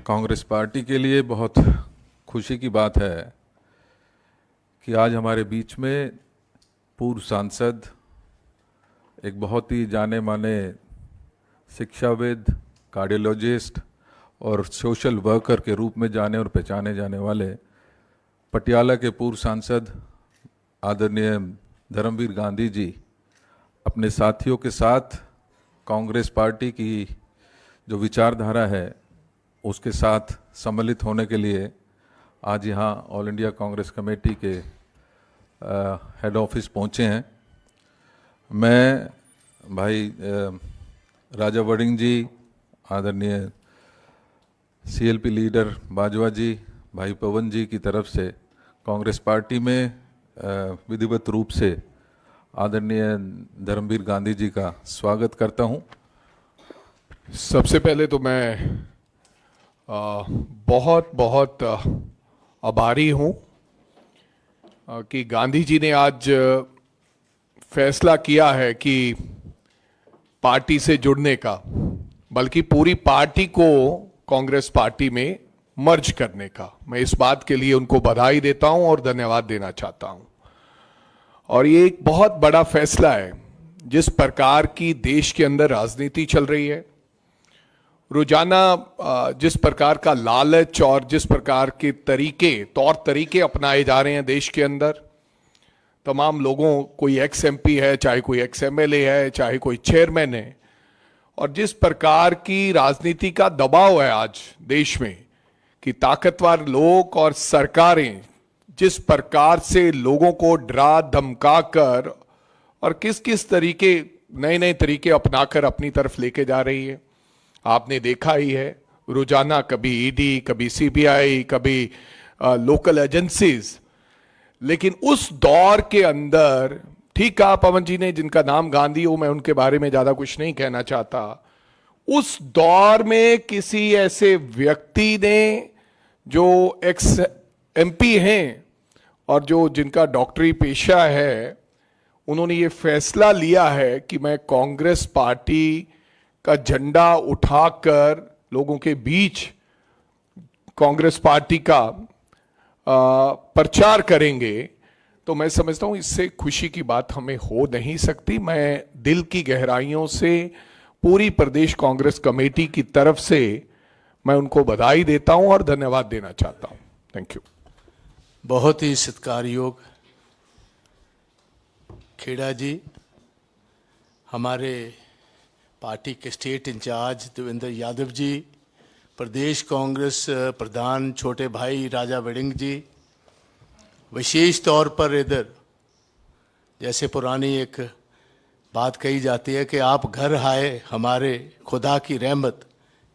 Congress party के लिए बहुत खुशी की बात है कि आज हमारे बीच में पूर्व सांसद, एक बहुत ही जाने माने शिक्षाविद, कार्डियोलॉजिस्ट और सोशल वर्कर के रूप में जाने और पहचाने जाने वाले पटियाला के पूर्व सांसद आदरणीय धर्मवीर गांधी जी अपने साथियों के साथ कांग्रेस पार्टी की जो विचारधारा है उसके साथ सम्मिलित होने के लिए आज यहाँ ऑल इंडिया कांग्रेस कमेटी के हेड ऑफिस पहुँचे हैं। मैं भाई राजा वड़िंग जी, आदरणीय सीएलपी लीडर बाजवा जी, भाई पवन जी की तरफ से कांग्रेस पार्टी में विधिवत रूप से आदरणीय धर्मवीर गांधी जी का स्वागत करता हूं। सबसे पहले तो मैं बहुत बहुत आभारी हूं कि गांधी जी ने आज फैसला किया है कि पार्टी से जुड़ने का, बल्कि पूरी पार्टी को कांग्रेस पार्टी में मर्ज करने का। मैं इस बात के लिए उनको बधाई देता हूं और धन्यवाद देना चाहता हूं। और ये एक बहुत बड़ा फैसला है। जिस प्रकार की देश के अंदर राजनीति चल रही है, रोजाना जिस प्रकार का लालच और जिस प्रकार के तौर तरीके अपनाए जा रहे हैं देश के अंदर, तमाम लोगों, कोई एक्स एमपी है, चाहे कोई एक्स एमएलए है, चाहे कोई चेयरमैन है, और जिस प्रकार की राजनीति का दबाव है आज देश में कि ताकतवर लोग और सरकारें जिस प्रकार से लोगों को डरा धमका कर और किस किस तरीके, नए नए तरीके अपनाकर अपनी तरफ लेके जा रही है, आपने देखा ही है। रोजाना कभी ईडी, कभी सीबीआई, कभी लोकल एजेंसीज। लेकिन उस दौर के अंदर, ठीक कहा पवन जी ने, जिनका नाम गांधी हो, मैं उनके बारे में ज्यादा कुछ नहीं कहना चाहता। उस दौर में किसी ऐसे व्यक्ति ने जो एक्स एमपी हैं और जो जिनका डॉक्टरी पेशा है, उन्होंने ये फैसला लिया है कि मैं कांग्रेस पार्टी का झंडा उठाकर लोगों के बीच कांग्रेस पार्टी का प्रचार करेंगे। तो मैं समझता हूं इससे खुशी की बात हमें हो नहीं सकती। मैं दिल की गहराइयों से पूरी प्रदेश कांग्रेस कमेटी की तरफ से मैं उनको बधाई देता हूं और धन्यवाद देना चाहता हूं। Thank you. बहुत ही सत्कारयोग खेड़ा जी, हमारे पार्टी के स्टेट इंचार्ज देवेंद्र यादव जी, प्रदेश कांग्रेस प्रधान छोटे भाई राजा वड़िंग जी, विशेष तौर पर इधर, जैसे पुरानी एक बात कही जाती है कि आप घर आए हमारे खुदा की रहमत,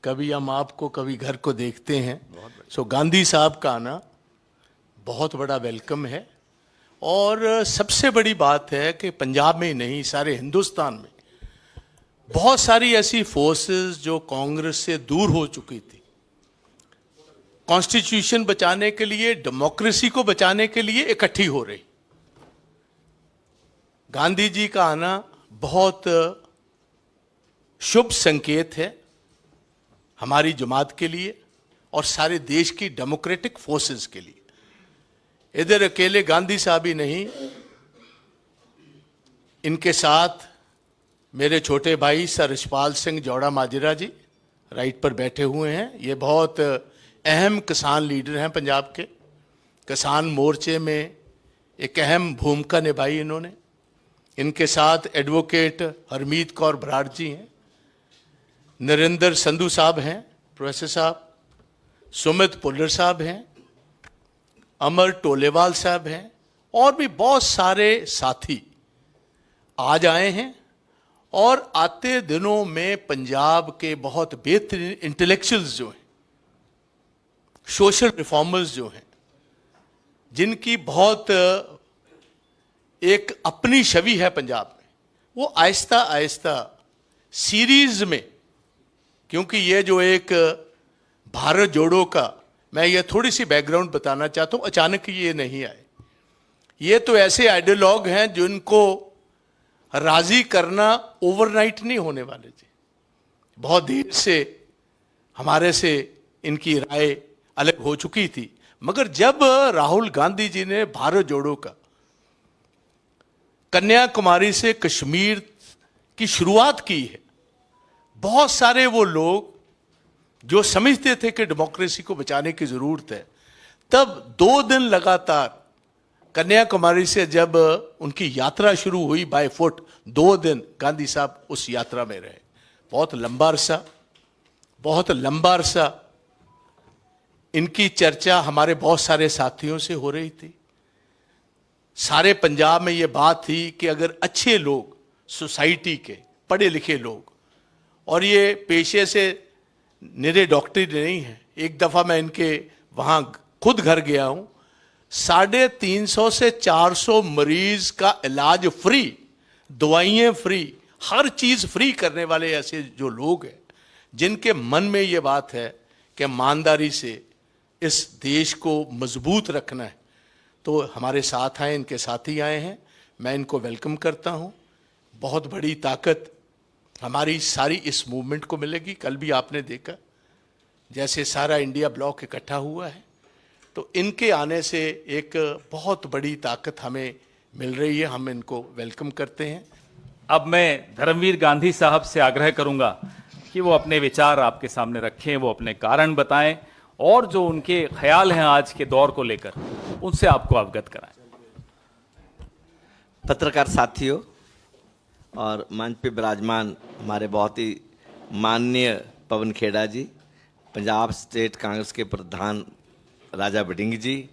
कभी हम आपको कभी घर को देखते हैं। सो गांधी साहब का आना बहुत बड़ा वेलकम है। और सबसे बड़ी बात है कि पंजाब में ही नहीं, सारे हिंदुस्तान में बहुत सारी ऐसी फोर्सेस जो कांग्रेस से दूर हो चुकी थी, कॉन्स्टिट्यूशन बचाने के लिए, डेमोक्रेसी को बचाने के लिए इकट्ठी हो रही। गांधी जी का आना बहुत शुभ संकेत है हमारी जमात के लिए और सारे देश की डेमोक्रेटिक फोर्सेस के लिए। इधर अकेले गांधी साहब ही नहीं, इनके साथ मेरे छोटे भाई सर यशपाल सिंह जौड़ा माजरा जी राइट पर बैठे हुए हैं। ये बहुत अहम किसान लीडर हैं पंजाब के। किसान मोर्चे में एक अहम भूमिका निभाई इन्होंने। इनके साथ एडवोकेट हरमीत कौर बराड़ जी हैं, नरेंद्र संधू साहब हैं, प्रोफेसर साहब, सुमित पुल्लर साहब हैं, अमर टोलेवाल साहब हैं, और भी बहुत सारे साथी आज आए हैं। और आते दिनों में पंजाब के बहुत बेहतरीन इंटेलेक्चुअल्स जो हैं, सोशल रिफॉर्मर्स जो हैं, जिनकी बहुत एक अपनी छवि है पंजाब में, वो आहिस्ता आहिस्ता सीरीज में, क्योंकि ये जो एक भारत जोड़ो का, मैं ये थोड़ी सी बैकग्राउंड बताना चाहता हूं, अचानक ये नहीं आए। ये तो ऐसे आइडियोलॉग हैं जिनको राजी करना ओवरनाइट नहीं होने वाले थे। बहुत देर से हमारे से इनकी राय अलग हो चुकी थी, मगर जब राहुल गांधी जी ने भारत जोड़ो का कन्याकुमारी से कश्मीर की शुरुआत की है, बहुत सारे वो लोग जो समझते थे कि डेमोक्रेसी को बचाने की जरूरत है, तब 2 दिन लगातार कन्याकुमारी से जब उनकी यात्रा शुरू हुई बाय फुट, 2 दिन गांधी साहब उस यात्रा में रहे। बहुत लंबा अरसा इनकी चर्चा हमारे बहुत सारे साथियों से हो रही थी। सारे पंजाब में ये बात थी कि अगर अच्छे लोग, सोसाइटी के पढ़े लिखे लोग, और ये पेशे से निरे डॉक्टर नहीं है, एक दफा मैं इनके वहां खुद घर गया हूं, 350 से 400 मरीज का इलाज फ्री, दवाइयां फ्री, हर चीज फ्री करने वाले ऐसे जो लोग हैं, जिनके मन में ये बात है कि ईमानदारी से इस देश को मजबूत रखना है, तो हमारे साथ आए, इनके साथी आए हैं। मैं इनको वेलकम करता हूं। बहुत बड़ी ताकत हमारी सारी इस मूवमेंट को मिलेगी। कल भी आपने देखा जैसे सारा इंडिया ब्लॉक इकट्ठा हुआ है, तो इनके आने से एक बहुत बड़ी ताकत हमें मिल रही है। हम इनको वेलकम करते हैं। अब मैं धर्मवीर गांधी साहब से आग्रह करूंगा कि वो अपने विचार आपके सामने रखें, वो अपने कारण बताएं और जो उनके ख्याल हैं आज के दौर को लेकर, उनसे आपको अवगत कराएं। पत्रकार साथियों और मंच पे विराजमान हमारे बहुत ही माननीय पवन खेड़ा जी, पंजाब स्टेट कांग्रेस के प्रधान राजा बडिंग जी,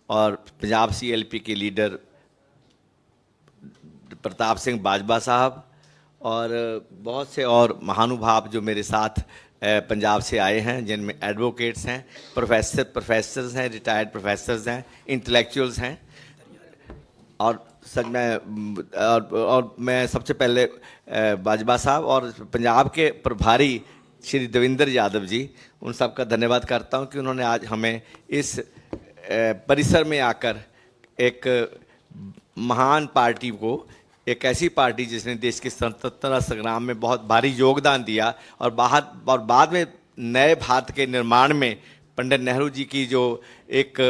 और पंजाब CLP के लीडर प्रताप सिंह बाजवा साहब, और बहुत से और महानुभाव जो मेरे साथ पंजाब से आए हैं, जिनमें एडवोकेट्स हैं, प्रोफेसर्स हैं, रिटायर्ड प्रोफेसर्स हैं, इंटेलेक्चुअल्स हैं, और मैं सबसे पहले बाजवा साहब और पंजाब के प्रभारी श्री देवेंद्र यादव जी, उन सब का धन्यवाद करता हूं कि उन्होंने आज हमें इस परिसर में आकर एक महान पार्टी को, एक ऐसी पार्टी जिसने देश के स्वतंत्रता संग्राम में बहुत भारी योगदान दिया और बाद में नए भारत के निर्माण में पंडित नेहरू जी की जो एक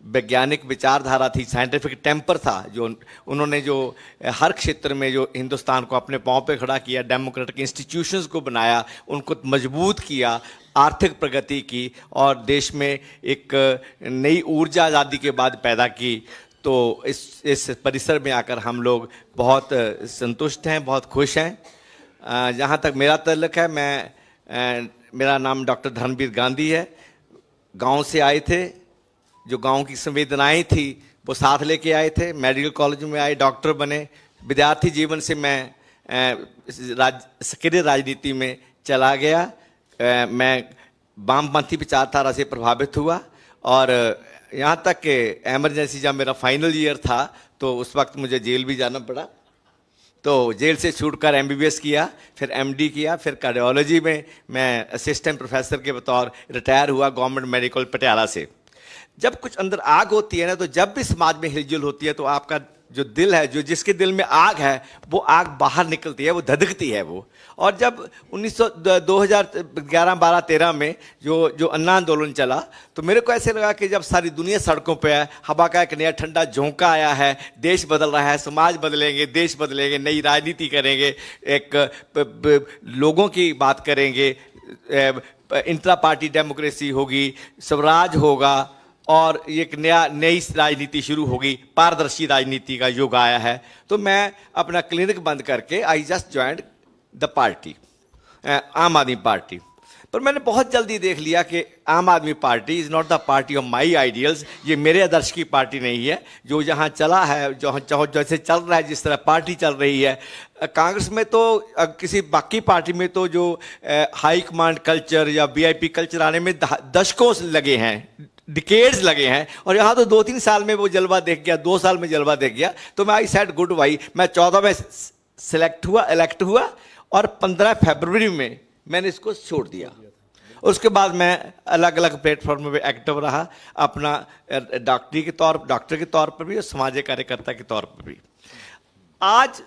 वैज्ञानिक विचारधारा थी, साइंटिफिक टेम्पर था, जो उन्होंने जो हर क्षेत्र में जो हिंदुस्तान को अपने पांव पे खड़ा किया, डेमोक्रेटिक इंस्टीट्यूशंस को बनाया, उनको मजबूत किया, आर्थिक प्रगति की और देश में एक नई ऊर्जा आज़ादी के बाद पैदा की। तो इस परिसर में आकर हम लोग बहुत संतुष्ट हैं, बहुत खुश हैं। जहाँ तक मेरा ताल्लुक है, मेरा नाम डॉक्टर धर्मवीर गांधी है। गांव से आए थे, जो गांव की संवेदनाएं थी वो साथ लेके आए थे, मेडिकल कॉलेज में आए, डॉक्टर बने। विद्यार्थी जीवन से मैं सक्रिय राजनीति में चला गया। मैं वामपंथी विचारधारा से प्रभावित हुआ और यहाँ तक कि एमरजेंसी जब मेरा फाइनल ईयर था तो उस वक्त मुझे जेल भी जाना पड़ा। तो जेल से छूटकर MBBS किया, फिर MD किया, फिर कार्डियोलॉजी में मैं असिस्टेंट प्रोफेसर के बतौर रिटायर हुआ गवर्नमेंट मेडिकल पटियाला से। जब कुछ अंदर आग होती है ना, तो जब भी समाज में हिलजुल होती है तो आपका जो दिल है, जो जिसके दिल में आग है, वो आग बाहर निकलती है, वो धधकती है वो। और जब 2011-12-13 में जो अन्ना आंदोलन चला, तो मेरे को ऐसे लगा कि जब सारी दुनिया सड़कों पे है, हवा का एक नया ठंडा झोंका आया है, देश बदल रहा है, समाज बदलेंगे, देश बदलेंगे, नई राजनीति करेंगे, एक लोगों की बात करेंगे, इंट्रा पार्टी डेमोक्रेसी होगी, स्वराज होगा और एक नई राजनीति शुरू होगी, पारदर्शी राजनीति का युग आया है। तो मैं अपना क्लिनिक बंद करके I just joined the party, आम आदमी पार्टी। पर मैंने बहुत जल्दी देख लिया कि आम आदमी party is not the party of my ideals. ये मेरे आदर्श की पार्टी नहीं है। जो जहाँ चला है, जैसे चल रहा है, जिस तरह पार्टी चल रही है, कांग्रेस में तो किसी बाकी पार्टी में तो जो हाई कमांड कल्चर या VIP कल्चर आने में दशकों लगे हैं, डिकेड्स लगे हैं, और यहाँ तो 2-3 साल में वो जलवा देख गया, 2 साल में जलवा देख गया। तो मैं आई सेड गुड बाई। मैं 14 में इलेक्ट हुआ और 15 फरवरी में मैंने इसको छोड़ दिया। उसके बाद मैं अलग अलग प्लेटफॉर्म में एक्टिव रहा, अपना डॉक्टर के तौर पर भी और सामाजिक कार्यकर्ता के तौर पर भी। आज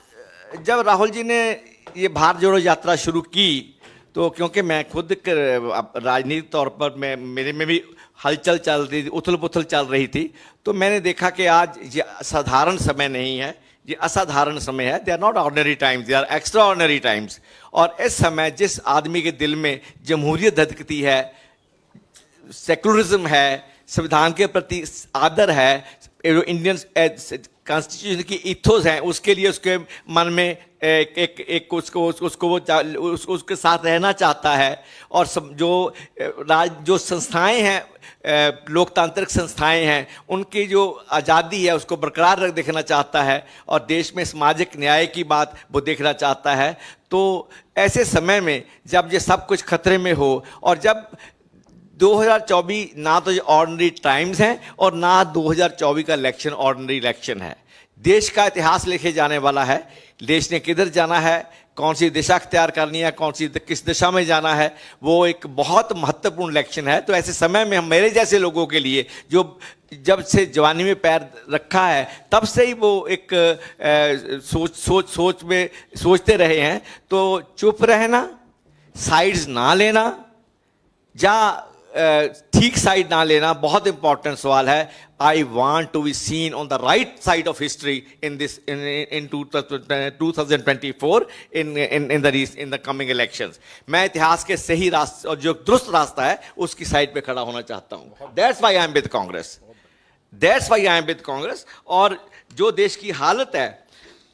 जब राहुल जी ने ये भारत जोड़ो यात्रा शुरू की, तो क्योंकि मैं खुद राजनीतिक तौर पर मेरे में भी हलचल चल रही थी, उथल पुथल चल रही थी, तो मैंने देखा कि आज ये साधारण समय नहीं है, ये असाधारण समय है। They are not ordinary times, they are extraordinary times. और इस समय जिस आदमी के दिल में जमहूरियत धधकती है, सेकुलरिज्म है, संविधान के प्रति आदर है, इंडियन कॉन्स्टिट्यूशन की इथोस हैं, उसके लिए उसके मन में एक उसके साथ रहना चाहता है। और जो संस्थाएं हैं, लोकतांत्रिक संस्थाएं हैं, उनकी जो आज़ादी है उसको बरकरार रख देखना चाहता है, और देश में सामाजिक न्याय की बात वो देखना चाहता है। तो ऐसे समय में जब ये सब कुछ खतरे में हो, और जब 2024 ना तो ये ऑर्डिनरी टाइम्स हैं और ना 2024 का इलेक्शन ऑर्डिनरी इलेक्शन है, देश का इतिहास लिखे जाने वाला है। देश ने किधर जाना है, कौन सी दिशा अख्तियार करनी है, किस दिशा में जाना है, वो एक बहुत महत्वपूर्ण इलेक्शन है। तो ऐसे समय में हम मेरे जैसे लोगों के लिए, जो जब से जवानी में पैर रखा है तब से ही वो एक सोच में सोचते रहे हैं, तो चुप रहना, साइड्स ना लेना, या ठीक साइड ना लेना बहुत इंपॉर्टेंट सवाल है। I want to be seen on the right side of history in 2024 in the coming elections. मैं इतिहास के सही रास्ते और जो दुरुस्त रास्ता है उसकी साइड पे खड़ा होना चाहता हूं। That's why I am with Congress, that's why I am with Congress. और जो देश की हालत है,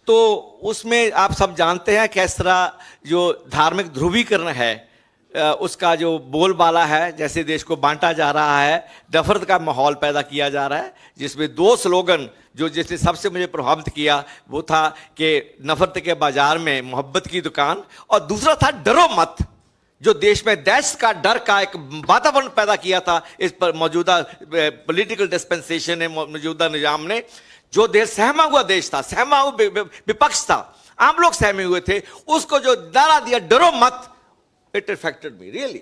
तो उसमें आप सब जानते हैं किस तरह जो धार्मिक ध्रुवीकरण है, उसका जो बोलबाला है, जैसे देश को बांटा जा रहा है, नफरत का माहौल पैदा किया जा रहा है, जिसमें दो स्लोगन जो जिसने सबसे मुझे प्रभावित किया वो था कि नफरत के बाजार में मोहब्बत की दुकान, और दूसरा था डरो मत, जो देश में दहशत का डर का एक वातावरण पैदा किया था इस पर मौजूदा पॉलिटिकल डिस्पेंसेशन ने, मौजूदा निजाम ने। जो देश सहमा हुआ देश था, सहमा हुआ विपक्ष था, आम लोग सहमे हुए थे, उसको जो नारा दिया डरो मत, इट अफेक्टेड मी रियली।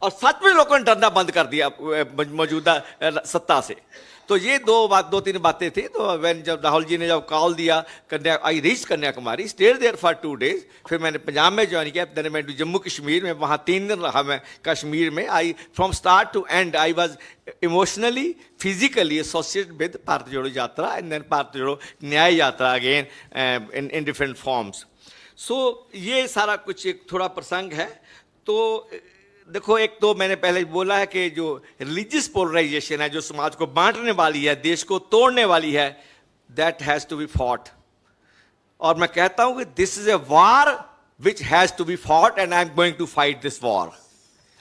और सच में लोगों ने डरना बंद कर दिया मौजूदा सत्ता से। तो ये दो तीन बातें थी। तो जब राहुल जी ने जब कॉल दिया, I reach Kanyakumari, stayed there for 2 days, फिर मैंने पंजाब में ज्वाइन किया, देन मैं जम्मू कश्मीर में, वहाँ 3 दिन रहा मैं कश्मीर में। I from start to end I was emotionally physically associated with Bharat Jodo Yatra and then Bharat Jodo Nyay Yatra again in different forms. So ये सारा कुछ एक थोड़ा प्रसंग है। तो देखो, एक तो मैंने पहले बोला है कि जो रिलीजियस पोलराइजेशन है, जो समाज को बांटने वाली है, देश को तोड़ने वाली है, that has to be fought. और मैं कहता हूं कि this is a war which has to be fought and I am going to fight this war.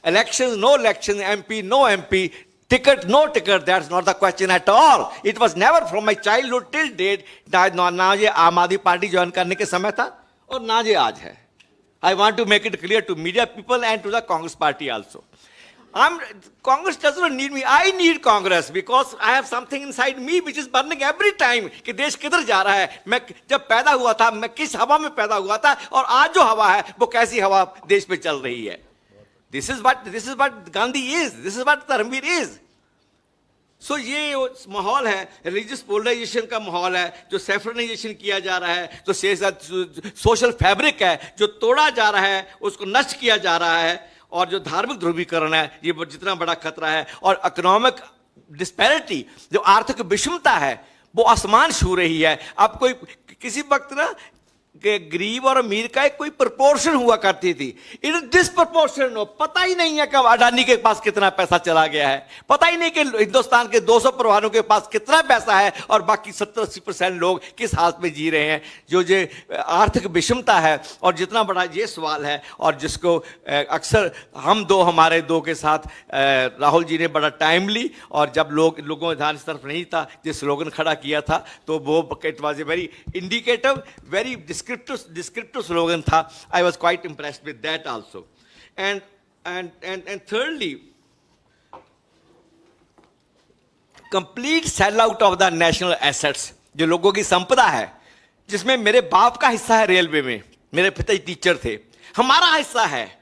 Election no election, MP no MP, ticket no ticket, that's not the question at all. It was never from my childhood till date. ना ये आम आदमी party join करने के समय था और ना ये आज है। I want to make it clear to media people and to the Congress party also. Congress does not need me. I need Congress because I have something inside me which is burning every time कि देश किधर जा रहा है। मैं जब पैदा हुआ था, मैं किस हवा में पैदा हुआ था, और आज जो हवा है वो कैसी हवा देश में चल रही है। This is what Gandhi is. This is what Dharamveer is. सो ये माहौल है, रिलीजियस पोलराइजेशन का माहौल है, जो सेफ्रनाइजेशन किया जा रहा है, जो सोशल फैब्रिक है जो तोड़ा जा रहा है, उसको नष्ट किया जा रहा है, और जो धार्मिक ध्रुवीकरण है, ये जितना बड़ा खतरा है, और इकोनॉमिक डिस्पैरिटी, जो आर्थिक विषमता है, वो आसमान छू रही है। अब कोई किसी वक्त ना कि गरीब और अमीर का एक कोई प्रोपोर्शन हुआ करती थी, इट इज डिसप्रोपोर्शन। पता ही नहीं है कि अडानी के पास कितना पैसा चला गया है, पता ही नहीं कि हिंदुस्तान के 200 परिवारों के पास कितना पैसा है, और बाकी 70-80% लोग किस हालत में जी रहे हैं। जो आर्थिक विषमता है, और जितना बड़ा ये सवाल है, और जिसको अक्सर हमारे दो के साथ राहुल जी ने बड़ा टाइमली, और जब लोगों का ध्यान इस तरफ नहीं था, जिस स्लोगन खड़ा किया था, तो वो it was a very indicative, very descriptive slogan था। I was quite impressed with that also. And thirdly, complete sell out of the national assets, जो लोगों की संपदा है, जिसमें मेरे बाप का हिस्सा है रेलवे में, मेरे पिताजी टीचर थे, हमारा हिस्सा है,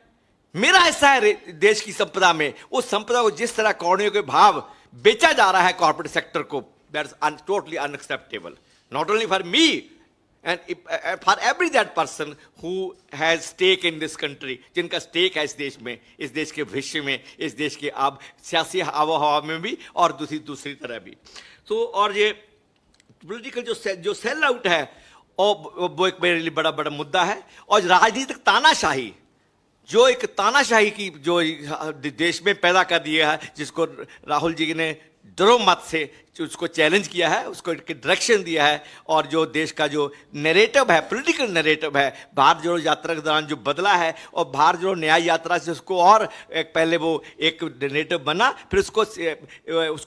मेरा हिस्सा है देश की संपदा में। उस संपदा को जिस तरह करोड़ों के भाव बेचा जा रहा है कॉर्पोरेट सेक्टर को, that is totally unacceptable, not only for me, for every that person who has stake in this country, जिनका स्टेक है इस देश में, इस देश के भविष्य में, इस देश के अब सियासी आबोहवा में भी और दूसरी तरह भी। तो और ये पॉलिटिकल जो सेल आउट है और वो एक मेरे लिए बड़ा बड़ा मुद्दा है। और राजनीतिक तानाशाही, जो एक तानाशाही की जो देश में पैदा कर दिया है, जिसको राहुल जी ने डरो मत से उसको चैलेंज किया है, उसको डायरेक्शन दिया है, और जो देश का जो नैरेटिव है, पॉलिटिकल नैरेटिव है, भारत जोड़ो यात्रा के दौरान जो बदला है, और भारत जोड़ो न्याय यात्रा से उसको और एक पहले वो एक नैरेटिव बना, फिर उसको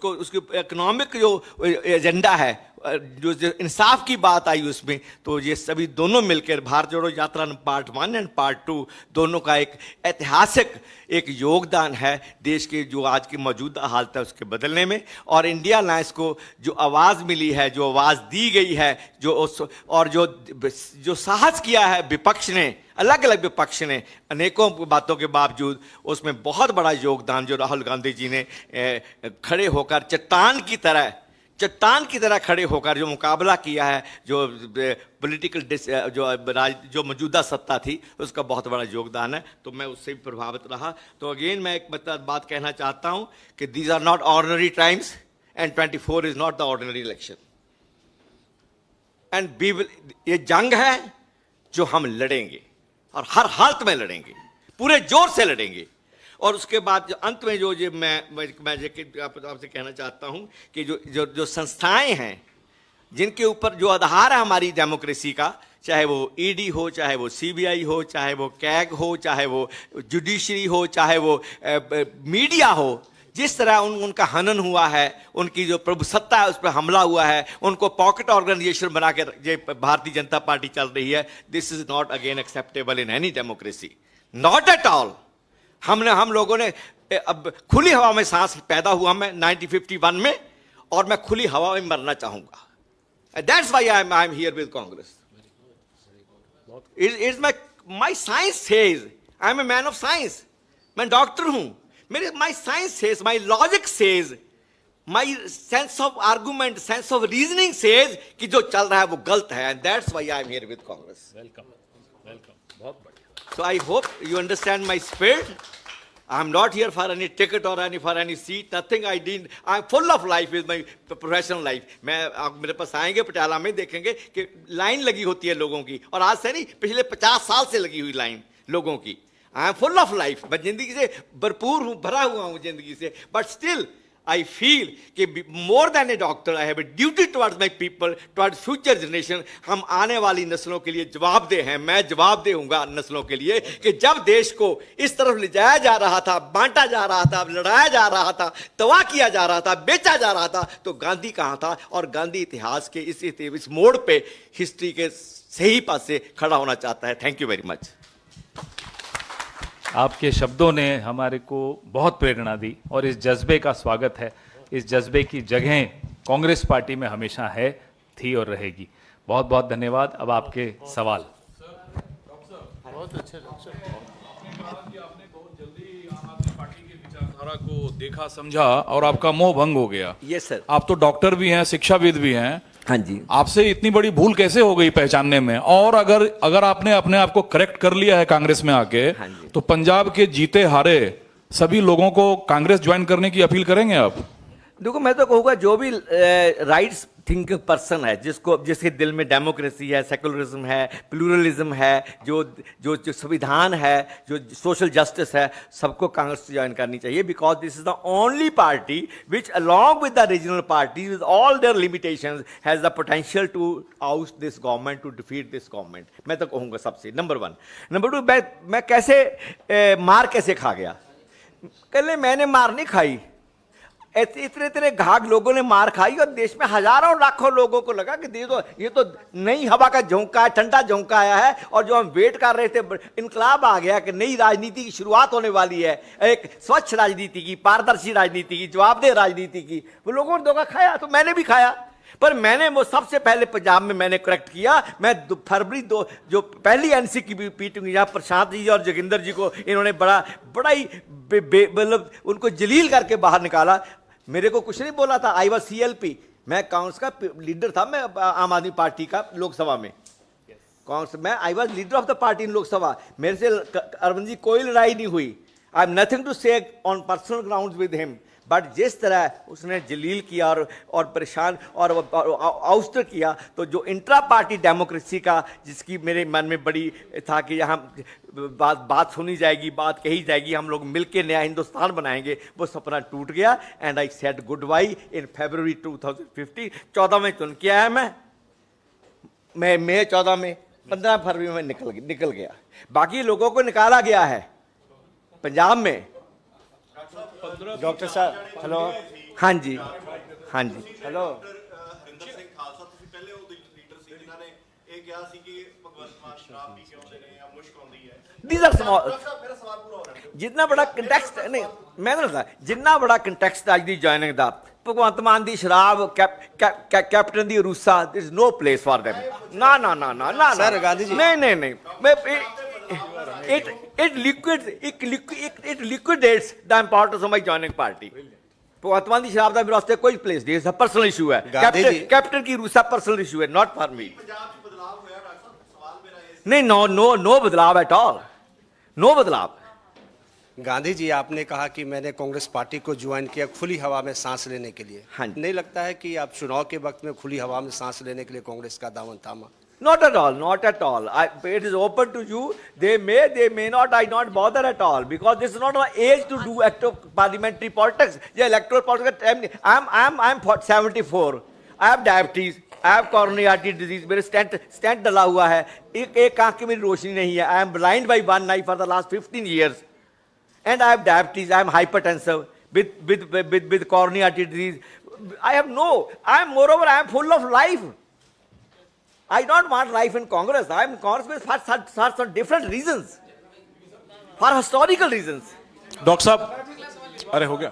उसकी इकोनॉमिक जो एजेंडा है, जो इंसाफ की बात आई उसमें, तो ये सभी दोनों मिलकर भारत जोड़ो यात्रा पार्ट 1 एंड पार्ट 2 दोनों का एक ऐतिहासिक एक योगदान है देश के जो आज की मौजूदा हालत है उसके बदलने में। और इंडिया अलायंस को जो आवाज़ मिली है, जो आवाज़ दी गई है, और जो साहस किया है विपक्ष ने, अलग अलग विपक्ष ने अनेकों बातों के बावजूद, उसमें बहुत बड़ा योगदान जो राहुल गांधी जी ने खड़े होकर चट्टान की तरह खड़े होकर जो मुकाबला किया है, जो पॉलिटिकल जो मौजूदा सत्ता थी, उसका बहुत बड़ा योगदान है। तो मैं उससे भी प्रभावित रहा। तो अगेन मैं एक बात कहना चाहता हूं कि these are not ordinary times and 24 is not the ordinary election. And ये जंग है जो हम लड़ेंगे और हर हालत में लड़ेंगे, पूरे जोर से लड़ेंगे। और उसके बाद जो अंत में जो मैं आपसे कहना चाहता हूं कि जो संस्थाएं हैं जिनके ऊपर जो आधार है हमारी डेमोक्रेसी का, चाहे वो ईडी हो, चाहे वो सीबीआई हो, चाहे वो कैग हो, चाहे वो जुडिशरी हो, चाहे वो मीडिया हो, जिस तरह उनका हनन हुआ है, उनकी जो प्रभुसत्ता है उस पर हमला हुआ है, उनको पॉकेट ऑर्गेनाइजेशन बना के भारतीय जनता पार्टी चल रही है, this is not again acceptable in any democracy, not at all. हम लोगों ने अब खुली हवा में सांस पैदा हुआ मैं 1951 में, और मैं खुली हवा में मरना चाहूंगा। That's why I am here with Congress. It's my science says, I am a man of science, मैं डॉक्टर हूं, मेरे my science says, my logic says, my sense of argument, sense of reasoning says कि जो चल रहा है वो गलत है, and that's why I am here with Congress. Welcome, बहुत बढ़िया। So I hope you understand my spirit. I'm not here for any ticket or for any seat. Nothing I did. I'm full of life with my professional life. मैं आप मेरे पास आएंगे पटियाला में, देखेंगे कि line लगी होती है लोगों की, और आज से नहीं, पिछले 50 साल से लगी हुई लाइन लोगों की। I am full of life, मैं जिंदगी से भरपूर हूँ, भरा हुआ हूँ जिंदगी से, बट स्टिल I feel कि more than a doctor, I have a duty towards my people, towards future generation. हम आने वाली नस्लों के लिए जवाबदेह हैं। मैं जवाबदेह हूँगा नस्लों के लिए कि जब देश को इस तरफ ले जाया जा रहा था, बांटा जा रहा था, लड़ाया जा रहा था, तबाह किया जा रहा था, बेचा जा रहा था, तो गांधी कहाँ था? और गांधी इतिहास के इस मोड़ पे हिस्ट्री के सही पास से खड़ा होना चाहता है। Thank you very much. आपके शब्दों ने हमारे को बहुत प्रेरणा दी, और इस जज्बे का स्वागत है। इस जज्बे की जगह कांग्रेस पार्टी में हमेशा है, थी और रहेगी। बहुत बहुत धन्यवाद। अब आपके सवाल। बहुत अच्छे आपने बहुत जल्दी आम आदमी पार्टी के विचारधारा को देखा, समझा, और आपका मोह भंग हो गया। Yes sir. आप तो डॉक्टर भी हैं, शिक्षाविद भी हैं। हाँ जी। आपसे इतनी बड़ी भूल कैसे हो गई पहचानने में? और अगर आपने अपने आप को करेक्ट कर लिया है कांग्रेस में आके, हाँ जी। तो पंजाब के जीते हारे सभी लोगों को कांग्रेस ज्वाइन करने की अपील करेंगे आप? देखो, मैं तो कहूँगा जो भी राइट्स थिंकिंग पर्सन है, जिसके दिल में डेमोक्रेसी है, सेकुलरिज्म है, प्लूरलिज्म है, जो संविधान है, जो सोशल जस्टिस है, सबको कांग्रेस ज्वाइन करनी चाहिए। Because this is the only party which along with the regional party with all their limitations has the potential to out this government, to defeat this government. मैं तो कहूँगा सबसे नंबर 1। नंबर 2, मैं कैसे मार कैसे खा गया? कल मैंने मार नहीं खाई, इतने घाघ लोगों ने मार खाई, और देश में हजारों लाखों लोगों को लगा कि ये तो नई हवा का झोंका है, ठंडा झोंका आया है, और जो हम वेट कर रहे थे, इनकलाब आ गया कि नई राजनीति की शुरुआत होने वाली है, एक स्वच्छ राजनीति की, पारदर्शी राजनीति की, जवाबदेह राजनीति की। वो लोगों ने धोखा खाया, तो मैंने भी खाया। पर मैंने वो सबसे पहले पंजाब में मैंने करेक्ट किया। मैं फरवरी 2 जो पहली एनसी की मीटिंग, जहाँ प्रशांत जी और जोगिंदर जी को इन्होंने बड़ा ही मतलब उनको जलील करके बाहर निकाला। मेरे को कुछ नहीं बोला था। आई वॉज CLP, मैं कांग्रेस का लीडर था, मैं आम आदमी पार्टी का लोकसभा में। कांग्रेस मैं I was leader of the party इन लोकसभा, मेरे से अरविंद जी कोई लड़ाई नहीं हुई। आई एम नथिंग टू से on personal ground with him, but जिस तरह उसने जलील किया और परेशान और आउस्टर किया, तो जो इंट्रा पार्टी डेमोक्रेसी का जिसकी मेरे मन में बड़ी था कि यहाँ बात सुनी जाएगी, बात कही जाएगी, हम लोग मिलकर नया हिंदुस्तान बनाएंगे, वो सपना टूट गया। And I said good by in February 2015। 14 में चुन के आया मैं मई 14 में, 15 फरवरी में निकल गया। बाकी लोगों को निकाला गया है पंजाब में। डॉक्टर साहब हेलो, हाँ जी, हाँ जी, हेलो। ਹਰਿੰਦਰ ਸਿੰਘ ਖਾਲਸਾ ਤੁਸੀਂ ਪਹਿਲੇ ਉਹ ਲੀਡਰ ਸੀ ਜਿਨ੍ਹਾਂ ਨੇ ਇਹ ਕਿਹਾ ਸੀ ਕਿ ਭਗਵੰਤ ਮਾਨ ਸ਼ਰਾਬ ਪੀ ਕੇ ਆਉਂਦੇ ਨੇ ਜਾਂ ਮੁਸ਼ਕ ਆਉਂਦੀ ਹੈ। These are small। ਮੇਰਾ ਸਵਾਲ ਪੂਰਾ ਹੋ ਰਿਹਾ। जितना बड़ा कंटेक्स्ट नहीं, मैं तो बताया जितना बड़ा कंटेक्स्ट आज दी ज्वाइनिंग दा भगवंत मान दी शराब captain the RUSA, there is no place for them। ना ना ना ना ना सर, गांधी जी। नहीं नहीं नहीं, मैं it liquidates the importance of my joining party। भगवंत मान दी शराब दा मेरे वास्ते कोई प्लेस नहीं, पर्सनल इशू है। गांधी जी। कैप्टन की रूसा पर्सनल इशू है, नॉट फॉर मी। ਪੰਜਾਬ 'ਚ ਬਦਲਾਅ ਹੋਇਆ ਡਾਕਟਰ ਸਾਹਿਬ, ਸਵਾਲ ਮੇਰਾ ਇਹ नहीं, नो बदलाव एट ऑल, नो बदलाव। गांधी जी, आपने कहा कि मैंने कांग्रेस पार्टी को ज्वाइन किया खुली हवा में सांस लेने के लिए। हाँ जी। नहीं लगता है कि आप चुनाव के वक्त में खुली हवा में सांस लेने के लिए कांग्रेस का दामन थामा? Not at all, not at all. It is open to you. They may not. I not bother at all, because this is not an age to do active parliamentary politics. Yeah, electoral politics. I'm 74. I have diabetes. I have coronary artery disease. मेरे stent डला हुआ है. एक आंख की मेरी रोशनी नहीं है. I am blind by one eye for the last 15 years, and I have diabetes. I am hypertensive with coronary artery disease. Moreover, I am full of life. I don't want life in Congress. I am in Congress for some different reasons, for historical reasons. Doctor साहब, अरे हो गया।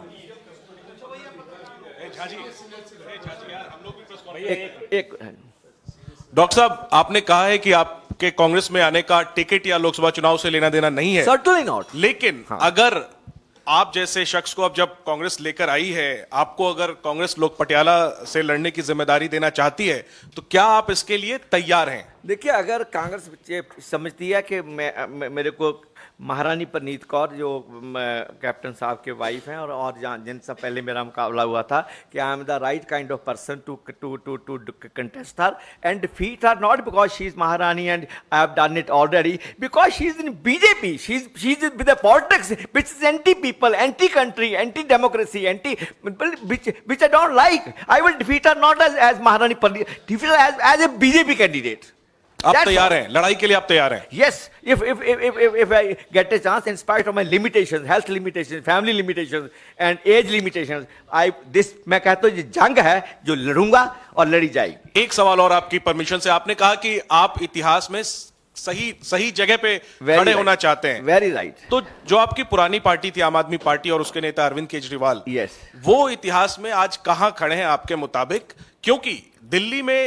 एक doctor साहब, आपने कहा है कि आपके कांग्रेस में आने का टिकट या लोकसभा चुनाव से लेना देना नहीं है, certainly not. लेकिन अगर आप जैसे शख्स को अब जब कांग्रेस लेकर आई है, आपको अगर कांग्रेस लोक पटियाला से लड़ने की जिम्मेदारी देना चाहती है, तो क्या आप इसके लिए तैयार हैं? देखिए, अगर कांग्रेस समझती है कि मेरे को महारानी परनीत कौर जो कैप्टन साहब के वाइफ हैं और जिनसे पहले मेरा मुकाबला हुआ था, कि I am the right kind of person to contest her and defeat her, not because she is महारानी and I have done it already, because she is in BJP, she is with the politics which is anti-people, anti-country, anti-democracy, which I don't like. I will defeat her not as महारानी Preneet, defeat her as a BJP candidate. आप That's तैयार all. हैं, लड़ाई के लिए आप तैयार हैं? Yes, if I get a chance, in spite of my limitations, health limitations, family limitations, and age limitations, मैं कहता हूँ ये जंग है जो लड़ूंगा और लड़ी जाएगी। एक सवाल और आपकी परमिशन से, आपने कहा कि आप इतिहास में सही जगह पे खड़े होना चाहते हैं। Very right. तो जो आपकी पुरानी पार्टी थी आम आदमी पार्टी और उसके नेता अरविंद केजरीवाल, Yes. वो इतिहास में आज कहां खड़े हैं आपके मुताबिक? क्योंकि दिल्ली में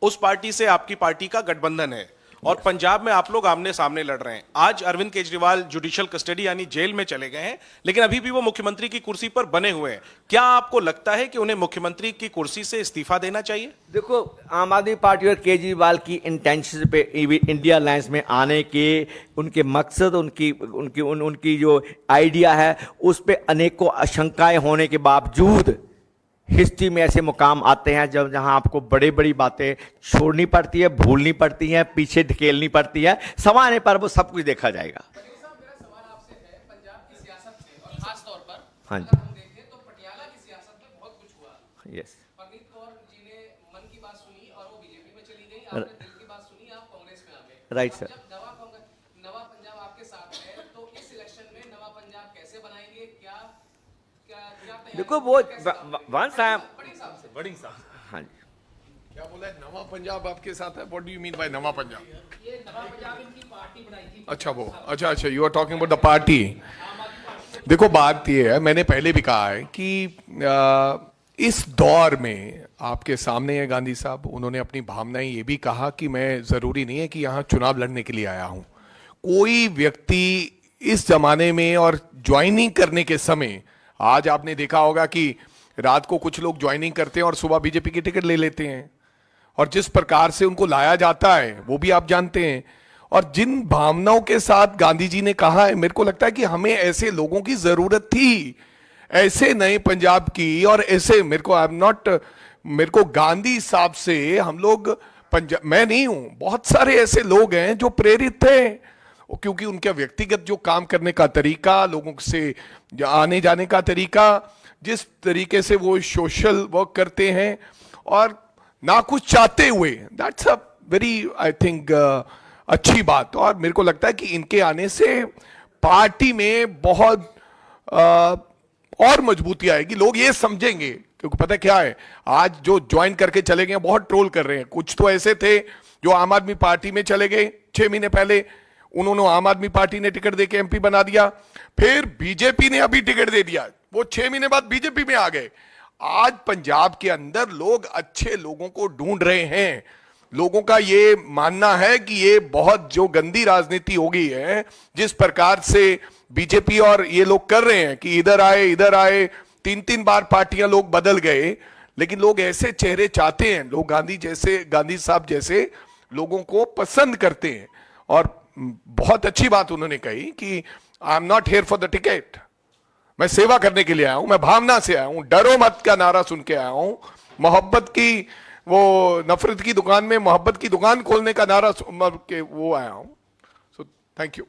उस पार्टी से आपकी पार्टी का गठबंधन है और पंजाब में आप लोग आमने सामने लड़ रहे हैं। आज अरविंद केजरीवाल जुडिशियल कस्टडी यानी जेल में चले गए हैं, लेकिन अभी भी वो मुख्यमंत्री की कुर्सी पर बने हुए हैं। क्या आपको लगता है कि उन्हें मुख्यमंत्री की कुर्सी से इस्तीफा देना चाहिए? देखो, आम आदमी पार्टी और केजरीवाल की इंटेंशन पे इंडिया अलायंस में आने के उनके मकसद, उनकी जो आइडिया है, उस पे अनेकों आशंकाएं होने के बावजूद हिस्ट्री में ऐसे मुकाम आते हैं जहां आपको बड़ी बातें छोड़नी पड़ती है, भूलनी पड़ती हैं, पीछे ढकेलनी पड़ती है। समय आने पर वो सब कुछ देखा जाएगा। मेरा सवाल आपसे है, पंजाब की सियासत में और खास तौर पर हाँ जी। अगर हम देखें तो पटियाला की सियासत में बहुत कुछ हुआ। यस, परनीत कौर जी ने मन की बात सुनी और वो बीजेपी में चली गई, आपने दिल की बात सुनी, आप कांग्रेस में आ गए। Right sir. जब नवा पंजाब आपके साथ है, तो इस इलेक्शन में नवा पंजाब कैसे बनाएंगे? क्या तैयारी देखो, वो कैसे- वंस आई एम बड़ी साहब, हाँ जी, क्या बोला है? नवा पंजाब आपके साथ है? What do you mean by नवा पंजाब? ये नवा पंजाब इनकी पार्टी बनाई थी। अच्छा, you are talking about the party. देखो, बात ये है, मैंने पहले भी कहा है कि इस दौर में आपके सामने है गांधी साहब, उन्होंने अपनी भावनाएं ये भी कहा कि मैं जरूरी नहीं है कि यहाँ चुनाव लड़ने के लिए आया हूं। कोई व्यक्ति इस जमाने में और ज्वाइनिंग करने के समय, आज आपने देखा होगा कि रात को कुछ लोग ज्वाइनिंग करते हैं और सुबह बीजेपी की टिकट ले लेते हैं। और जिस प्रकार से उनको लाया जाता है वो भी आप जानते हैं, और जिन भावनाओं के साथ गांधी जी ने कहा है, मेरे को लगता है कि हमें ऐसे लोगों की जरूरत थी, ऐसे नए पंजाब की। और ऐसे मेरे को गांधी साहब से हम लोग पंजाब, मैं नहीं हूं, बहुत सारे ऐसे लोग हैं जो प्रेरित थे, क्योंकि उनका व्यक्तिगत जो काम करने का तरीका, लोगों से आने जाने का तरीका, जिस तरीके से वो सोशल वर्क करते हैं और ना कुछ चाहते हुए, that's a very I think अच्छी बात। और मेरे को लगता है कि इनके आने से पार्टी में बहुत और मजबूती आएगी, लोग ये समझेंगे। क्योंकि पता क्या है, आज जो ज्वाइन करके चले गए बहुत ट्रोल कर रहे हैं। कुछ तो ऐसे थे जो आम आदमी पार्टी में चले गए 6 महीने पहले, उन्होंने आम आदमी पार्टी ने टिकट देके एमपी बना दिया, फिर बीजेपी ने अभी टिकट दे दिया, वो 6 महीने बाद बीजेपी में आ गए। आज पंजाब के अंदर लोग अच्छे लोगों को ढूंढ रहे हैं। लोगों का ये मानना है कि ये बहुत जो गंदी राजनीति हो गई है, जिस प्रकार से बीजेपी और ये लोग कर रहे हैं कि इधर आए 3-3 बार पार्टियां लोग बदल गए, लेकिन लोग ऐसे चेहरे चाहते हैं, लोग गांधी साहब जैसे लोगों को पसंद करते हैं। और बहुत अच्छी बात उन्होंने कही कि I am not here for the ticket, मैं सेवा करने के लिए आया हूं, मैं भावना से आया हूं, डरो मत का नारा सुन के आया हूं, मोहब्बत की वो नफरत की दुकान में मोहब्बत की दुकान खोलने का नारा के वो आया हूं। So thank you.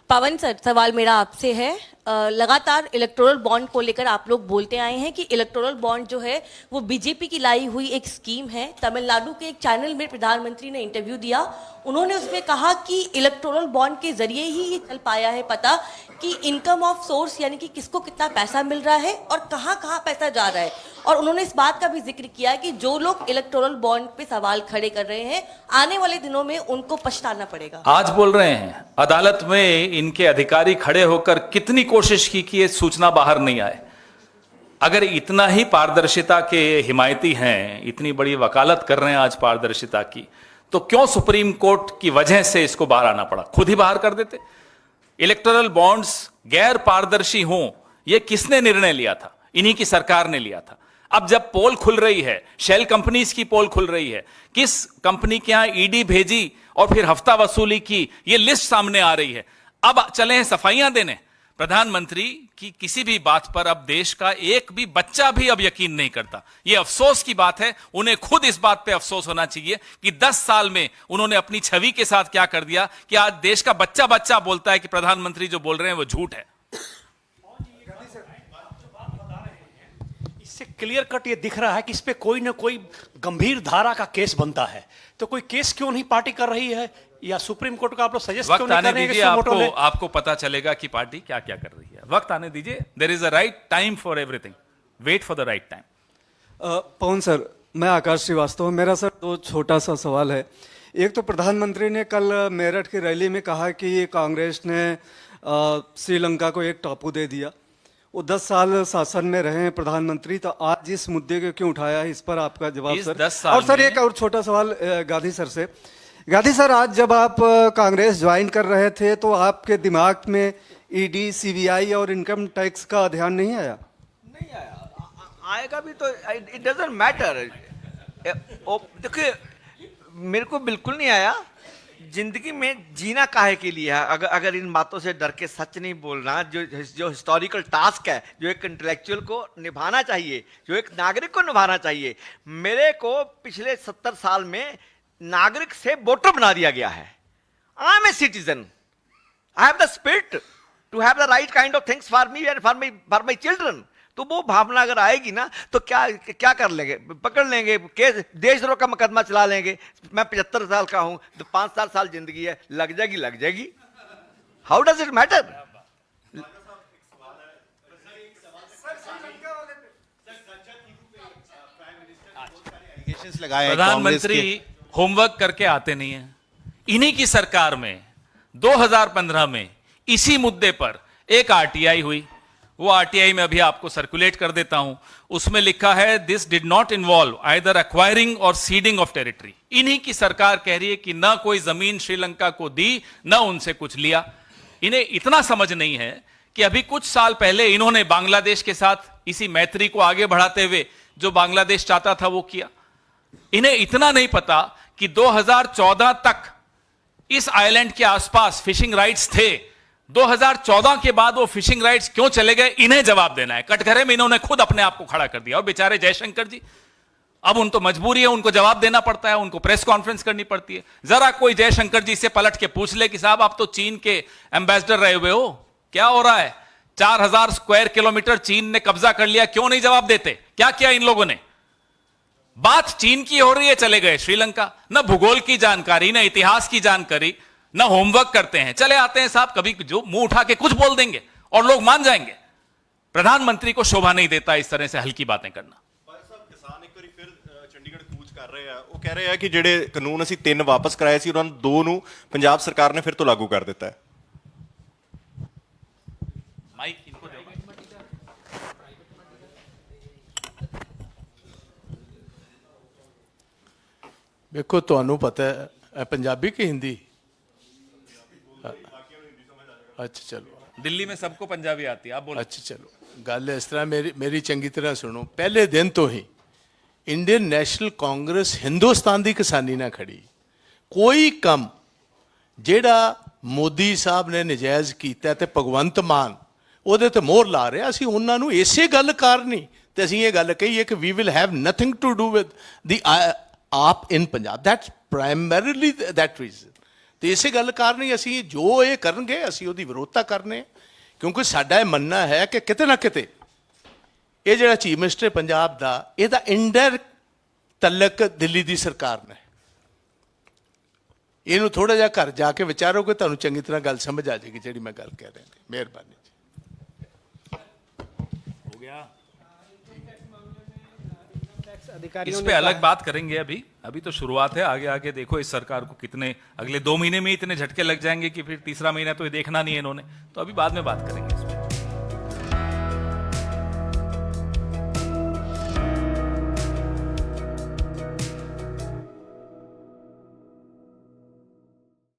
Pawan sir, सवाल मेरा आपसे है। लगातार इलेक्टोरल बॉन्ड को लेकर आप लोग बोलते आए हैं कि इलेक्टोरल बॉन्ड जो है वो बीजेपी की लाई हुई एक स्कीम है। तमिलनाडु के एक चैनल में प्रधानमंत्री ने इंटरव्यू दिया, उन्होंने उसमें कहा कि इलेक्टोरल बॉन्ड के जरिए ही ये चल पाया है पता कि इनकम ऑफ सोर्स यानी कि किसको कितना पैसा मिल रहा है और कहाँ कहाँ पैसा जा रहा है। और उन्होंने इस बात का भी जिक्र किया कि जो लोग इलेक्टोरल बॉन्ड पे सवाल खड़े कर रहे हैं, आने वाले दिनों में उनको पछताना पड़ेगा। आज बोल रहे हैं, अदालत में इनके अधिकारी खड़े होकर कितनी कोशिश की कि ये सूचना बाहर नहीं आए। अगर इतना ही पारदर्शिता के हिमायती हैं, इतनी बड़ी वकालत कर रहे हैं आज पारदर्शिता की, तो क्यों सुप्रीम कोर्ट की वजह से इसको बाहर आना पड़ा? खुद ही बाहर कर देते। इलेक्टोरल बॉन्ड्स गैर पारदर्शी हों, यह किसने निर्णय लिया था? इन्हीं की सरकार ने लिया था। अब जब पोल खुल रही है, शेल कंपनीज की पोल खुल रही है, किस कंपनी के यहां ईडी भेजी और फिर हफ्ता वसूली की, यह लिस्ट सामने आ रही है। अब चले हैं सफाइयां देने। प्रधानमंत्री की किसी भी बात पर अब देश का एक भी बच्चा भी अब यकीन नहीं करता। यह अफसोस की बात है, उन्हें खुद इस बात पे अफसोस होना चाहिए कि 10 साल में उन्होंने अपनी छवि के साथ क्या कर दिया कि आज देश का बच्चा बच्चा बोलता है कि प्रधानमंत्री जो बोल रहे हैं वो झूठ है। इससे क्लियर कट ये दिख रहा है कि इस पे कोई ना कोई गंभीर धारा का केस बनता है। तो कोई केस क्यों नहीं पार्टी कर रही है, या सुप्रीम कोर्ट का आप लोग सजेस्ट क्यों नहीं कर रहे हैं? आपको पता चलेगा कि पार्टी क्या क्या कर रही है। वक्त आने दीजिए। There is a right time for everything, wait for the right time. Pawan sir, मैं आकाश श्रीवास्तव, मेरा सर दो छोटा सा सवाल है। एक तो प्रधानमंत्री ने कल मेरठ की रैली में कहा कि कांग्रेस ने श्रीलंका को एक टापू दे दिया। वो 10 साल शासन में रहे हैं प्रधानमंत्री, तो आज इस मुद्दे को क्यों उठाया है? इस पर आपका जवाब सर। और सर एक और छोटा सवाल गांधी सर से। गांधी सर, आज जब आप कांग्रेस ज्वाइन कर रहे थे तो आपके दिमाग में ईडी, सीबीआई और इनकम टैक्स का ध्यान नहीं आया? नहीं आया, आएगा भी तो इट डजंट मैटर। देखिए, मेरे को बिल्कुल नहीं आया। जिंदगी में जीना काहे के लिए है? अगर इन बातों से डर के सच नहीं बोलना, जो हिस्टोरिकल टास्क है, जो एक इंटेलेक्चुअल को निभाना चाहिए, जो एक नागरिक को निभाना चाहिए। मेरे को पिछले 70 साल में नागरिक से वोटर बना दिया गया है। I am a citizen, I have the spirit to have the right kind of things for me and for my children. तो वो भावना अगर आएगी ना तो क्या कर लेंगे? पकड़ लेंगे, केस देशद्रोह का मुकदमा चला लेंगे। मैं 75 साल का हूं, तो 5-7 साल जिंदगी है, लग जाएगी। How does it matter? प्रधानमंत्री होमवर्क करके आते नहीं है। इन्हीं की सरकार में 2015 में इसी मुद्दे पर एक आरटीआई हुई। वो आरटीआई में अभी आपको सर्कुलेट कर देता हूं। उसमें लिखा है, this did not involve either acquiring और सीडिंग ऑफ टेरिटरी। इन्हीं की सरकार कह रही है कि ना कोई जमीन श्रीलंका को दी, ना उनसे कुछ लिया। इन्हें इतना समझ नहीं है कि अभी कुछ साल पहले इन्होंने बांग्लादेश के साथ इसी मैत्री को आगे बढ़ाते हुए जो बांग्लादेश चाहता था वो किया। इन्हें इतना नहीं पता कि 2014 तक इस आइलैंड के आसपास फिशिंग राइट्स थे। 2014 के बाद वो फिशिंग राइट्स क्यों चले गए, इन्हें जवाब देना है। कटघरे में इन्होंने खुद अपने आप को खड़ा कर दिया। और बेचारे जयशंकर जी, अब उनको मजबूरी है, उनको जवाब देना पड़ता है, उनको प्रेस कॉन्फ्रेंस करनी पड़ती है। जरा कोई जयशंकर जी से पलट के पूछ ले कि साहब आप तो चीन के एम्बेसडर रहे हुए हो, क्या हो रहा है? 4000 स्क्वायर किलोमीटर चीन ने कब्जा कर लिया, क्यों नहीं जवाब देते? क्या किया इन लोगों ने? बात चीन की हो रही है, चले गए श्रीलंका। न भूगोल की जानकारी, न इतिहास की जानकारी, न होमवर्क करते हैं, चले आते हैं साहब, कभी जो मुंह उठा के कुछ बोल देंगे और लोग मान जाएंगे। प्रधानमंत्री को शोभा नहीं देता इस तरह से हल्की बातें करना। ਕਿਸਾਨ ਇੱਕ ਵਾਰੀ ਫਿਰ ਚੰਡੀਗੜ੍ਹ ਕੂਚ ਕਰ ਰਹੇ ਆ। ਉਹ ਕਹਿ ਰਹੇ ਆ ਕਿ ਜਿਹੜੇ ਕਾਨੂੰਨ ਅਸੀਂ 3 ਵਾਪਸ ਕਰਾਏ ਸੀ ਉਹਨਾਂ ਨੂੰ 2 ਨੂੰ ਪੰਜਾਬ ਸਰਕਾਰ ਨੇ ਫਿਰ ਤੋਂ ਲਾਗੂ ਕਰ ਦਿੱਤਾ ਹੈ। ਮਾਈਕ ਇनको दो। देखो ਤੁਹਾਨੂੰ ਪਤਾ ਹੈ ਇਹ ਪੰਜਾਬੀ ਕਿ ਹਿੰਦੀ? अच्छा चलो, दिल्ली में सबको पंजाबी आती है, आप बोलो। अच्छा चलो, गल इस तरह मेरी चंगी तरह सुनो। पहले दिन तो ही इंडियन नेशनल कांग्रेस हिंदुस्तान की किसानी ना खड़ी। कोई कम ਜਿਹੜਾ ਮੋਦੀ ਸਾਹਿਬ ਨੇ ਨਜਾਇਜ਼ ਕੀਤਾ ਤੇ ਭਗਵੰਤ ਮਾਨ ਉਹਦੇ ਤੇ ਮੋਹਰ ਲਾ ਰਿਹਾ, ਅਸੀਂ ਉਹਨਾਂ ਨੂੰ ਇਸੇ ਗੱਲ ਕਾਰਨ ਹੀ ਤੇ ਅਸੀਂ ਇਹ ਗੱਲ ਕਹੀਏ ਕਿ we will have nothing to do with the AAP in Punjab. That's primarily that reason. ਤੇ ਇਸੇ ਗੱਲ ਕਾਰਨ ਹੀ ਅਸੀਂ ਜੋ ਇਹ ਕਰਨਗੇ ਅਸੀਂ ਉਹਦੀ ਵਿਰੋਧਤਾ ਕਰਨੇ, ਕਿਉਂਕਿ ਸਾਡਾ ਇਹ ਮੰਨਣਾ ਹੈ ਕਿ ਕਿਤੇ ਨਾ ਕਿਤੇ ਇਹ ਜਿਹੜਾ ਚੀਫ ਮਿਨਿਸਟਰ ਪੰਜਾਬ ਦਾ ਇਹਦਾ ਇਨਡਾਇਰੈਕਟ ਤਲਕ ਦਿੱਲੀ ਦੀ ਸਰਕਾਰ ਨਾਲ। ਇਹਨੂੰ ਥੋੜਾ ਜਿਹਾ ਘਰ ਜਾ ਕੇ ਵਿਚਾਰੋਗੇ, ਤੁਹਾਨੂੰ ਚੰਗੀ ਤਰ੍ਹਾਂ ਗੱਲ ਸਮਝ ਆ ਜਾਏਗੀ ਜਿਹੜੀ ਮੈਂ ਗੱਲ ਕਹਿ ਰਿਹਾ ਹਾਂ। ਮਿਹਰਬਾਨੀ ਜੀ। हो गया, इस पे अलग बात करेंगे। अभी तो शुरुआत है, आगे आगे देखो इस सरकार को कितने अगले 2 महीने में इतने झटके लग जाएंगे कि फिर तीसरा महीना तो ये देखना नहीं है इन्होंने, तो अभी बाद में बात करेंगे।